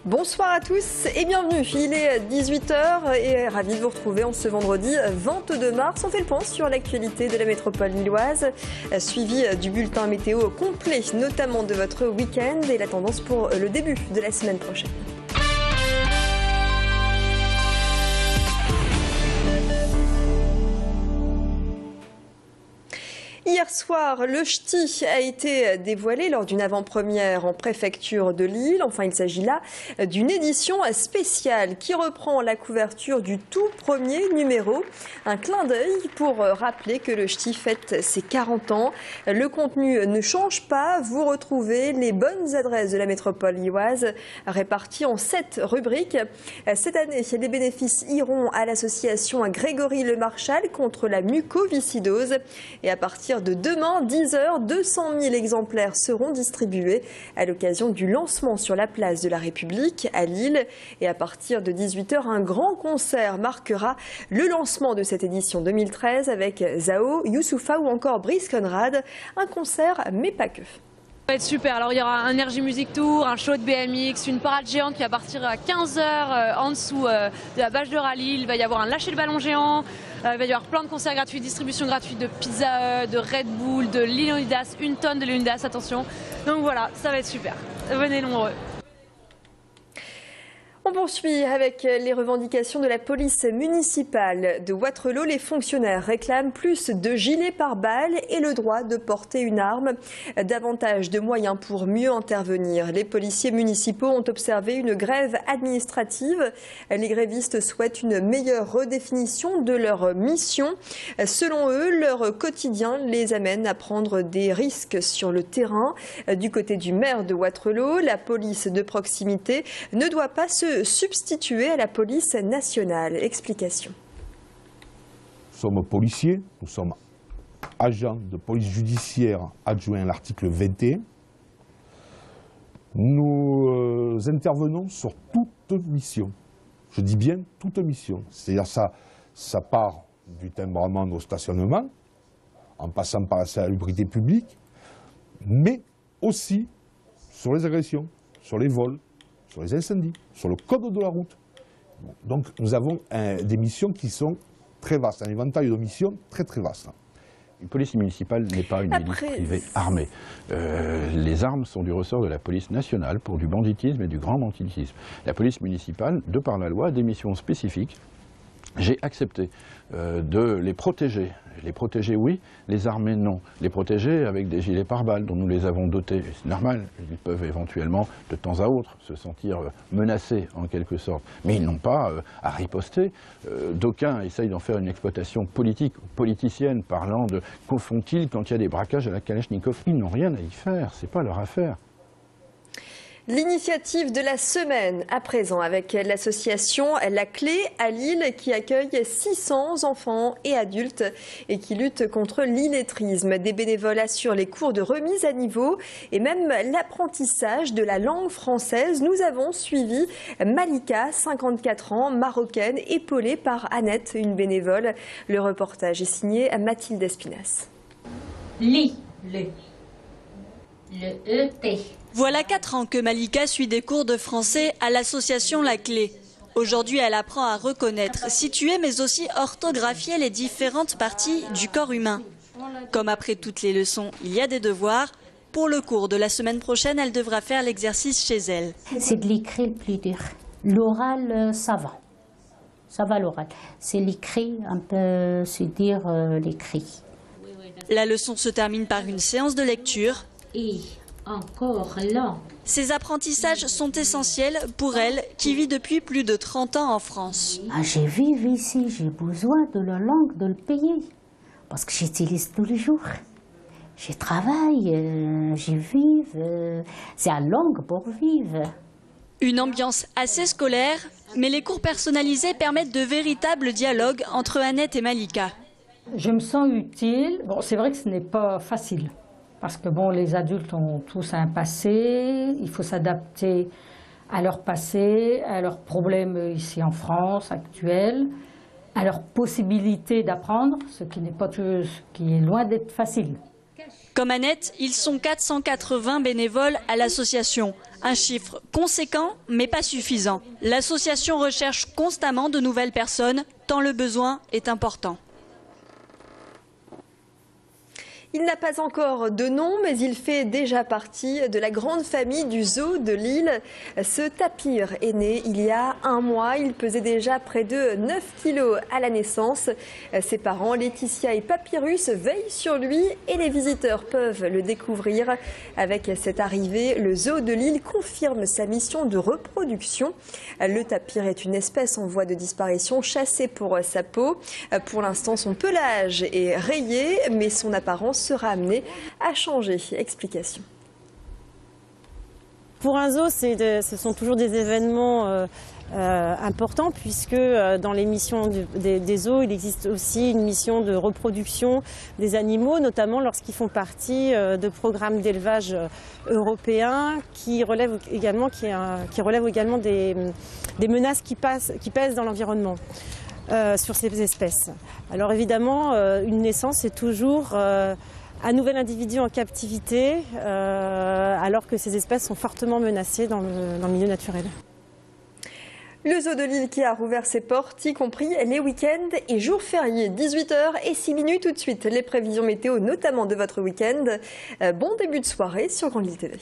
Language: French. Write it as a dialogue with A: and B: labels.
A: Bonsoir à tous et bienvenue. Il est 18 h et ravi de vous retrouver en ce vendredi 22 mars. On fait le point sur l'actualité de la métropole lilloise, suivi du bulletin météo complet, notamment de votre week-end et la tendance pour le début de la semaine prochaine. Hier soir, le ch'ti a été dévoilé lors d'une avant-première en préfecture de Lille. Enfin, il s'agit là d'une édition spéciale qui reprend la couverture du tout premier numéro. Un clin d'œil pour rappeler que le ch'ti fête ses 40 ans. Le contenu ne change pas. Vous retrouvez les bonnes adresses de la métropole lilloise réparties en 7 rubriques. Cette année, les bénéfices iront à l'association Grégory Le Marchal contre la mucoviscidose. Et à partir de demain, 10 h, 200 000 exemplaires seront distribués à l'occasion du lancement sur la place de la République à Lille. Et à partir de 18 h, un grand concert marquera le lancement de cette édition 2013 avec Zao, Youssoupha ou encore Brice Conrad. Un concert, mais pas que.
B: Ça va être super. Alors il y aura un Energy Music Tour, un show de BMX, une parade géante qui va partir à 15 h en dessous de la bâche de rallye. Il va y avoir un lâcher de ballon géant. Il va y avoir plein de concerts gratuits, distribution gratuite de Pizza Hut, de Red Bull, de Leonidas, 1 tonne de Leonidas, attention. Donc voilà, ça va être super. Venez nombreux.
A: On poursuit avec les revendications de la police municipale de Wattrelos. Les fonctionnaires réclament plus de gilets pare-balles et le droit de porter une arme. Davantage de moyens pour mieux intervenir. Les policiers municipaux ont observé une grève administrative. Les grévistes souhaitent une meilleure redéfinition de leur mission. Selon eux, leur quotidien les amène à prendre des risques sur le terrain. Du côté du maire de Wattrelos, la police de proximité ne doit pas se substituer à la police nationale. Explication.
C: Nous sommes policiers, nous sommes agents de police judiciaire adjoints à l'article 21. Nous intervenons sur toute mission. Je dis bien toute mission. C'est-à-dire ça part du timbrement au stationnement, en passant par la salubrité publique, mais aussi sur les agressions, sur les vols, sur les incendies, sur le code de la route. Donc nous avons des missions qui sont très vastes, un éventail de missions très très vaste.
D: Une police municipale n'est pas une milice privée armée. Les armes sont du ressort de la police nationale pour du banditisme et du grand banditisme. La police municipale, de par la loi, a des missions spécifiques. J'ai accepté de les protéger. Les protéger, oui, les armer, non. Les protéger avec des gilets pare-balles dont nous les avons dotés. C'est normal, ils peuvent éventuellement, de temps à autre, se sentir menacés en quelque sorte. Mais ils n'ont pas à riposter. D'aucuns essayent d'en faire une exploitation politique, politicienne, parlant de qu'en font-ils quand il y a des braquages à la Kalachnikov. Ils n'ont rien à y faire, c'est pas leur affaire.
A: L'initiative de la semaine à présent avec l'association La Clé à Lille qui accueille 600 enfants et adultes et qui lutte contre l'illettrisme. Des bénévoles assurent les cours de remise à niveau et même l'apprentissage de la langue française. Nous avons suivi Malika, 54 ans, marocaine, épaulée par Annette, une bénévole. Le reportage est signé Mathilde Espinas.
E: Le E-T.
F: Voilà 4 ans que Malika suit des cours de français à l'association La Clé. Aujourd'hui, elle apprend à reconnaître, situer mais aussi orthographier les différentes parties du corps humain. Comme après toutes les leçons, il y a des devoirs. Pour le cours de la semaine prochaine, elle devra faire l'exercice chez elle.
E: C'est de l'écrit le plus dur. L'oral, ça va. Ça va l'oral. C'est l'écrit, un peu, c'est dire l'écrit.
F: La leçon se termine par une séance de lecture.
E: Et encore là.
F: Ces apprentissages sont essentiels pour elle qui vit depuis plus de 30 ans en France.
E: Je vis ici, j'ai besoin de la langue, de le payer. Parce que j'utilise tous les jours. Je travaille, je vis, c'est la langue pour vivre.
F: Une ambiance assez scolaire, mais les cours personnalisés permettent de véritables dialogues entre Annette et Malika.
G: Je me sens utile. Bon, c'est vrai que ce n'est pas facile. Parce que bon, les adultes ont tous un passé, il faut s'adapter à leur passé, à leurs problèmes ici en France actuels, à leur possibilité d'apprendre, ce qui n'est pas ce qui est loin d'être facile.
F: Comme Annette, ils sont 480 bénévoles à l'association. Un chiffre conséquent, mais pas suffisant. L'association recherche constamment de nouvelles personnes, tant le besoin est important.
A: Il n'a pas encore de nom, mais il fait déjà partie de la grande famille du zoo de Lille. Ce tapir est né il y a un mois. Il pesait déjà près de 9 kilos à la naissance. Ses parents, Laetitia et Papyrus, veillent sur lui et les visiteurs peuvent le découvrir. Avec cette arrivée, le zoo de Lille confirme sa mission de reproduction. Le tapir est une espèce en voie de disparition, chassée pour sa peau. Pour l'instant, son pelage est rayé, mais son apparence sera amené à changer. Explication.
H: Pour un zoo, ce sont toujours des événements importants puisque dans les missions des zoos, il existe aussi une mission de reproduction des animaux, notamment lorsqu'ils font partie de programmes d'élevage européens qui relèvent également, des menaces qui pèsent dans l'environnement. Sur ces espèces. Alors évidemment, une naissance, c'est toujours un nouvel individu en captivité, alors que ces espèces sont fortement menacées dans le milieu naturel.
A: Le zoo de Lille qui a rouvert ses portes, y compris les week-ends et jours fériés. 18h06 tout de suite. Les prévisions météo, notamment de votre week-end. Bon début de soirée sur Grande Lille TV.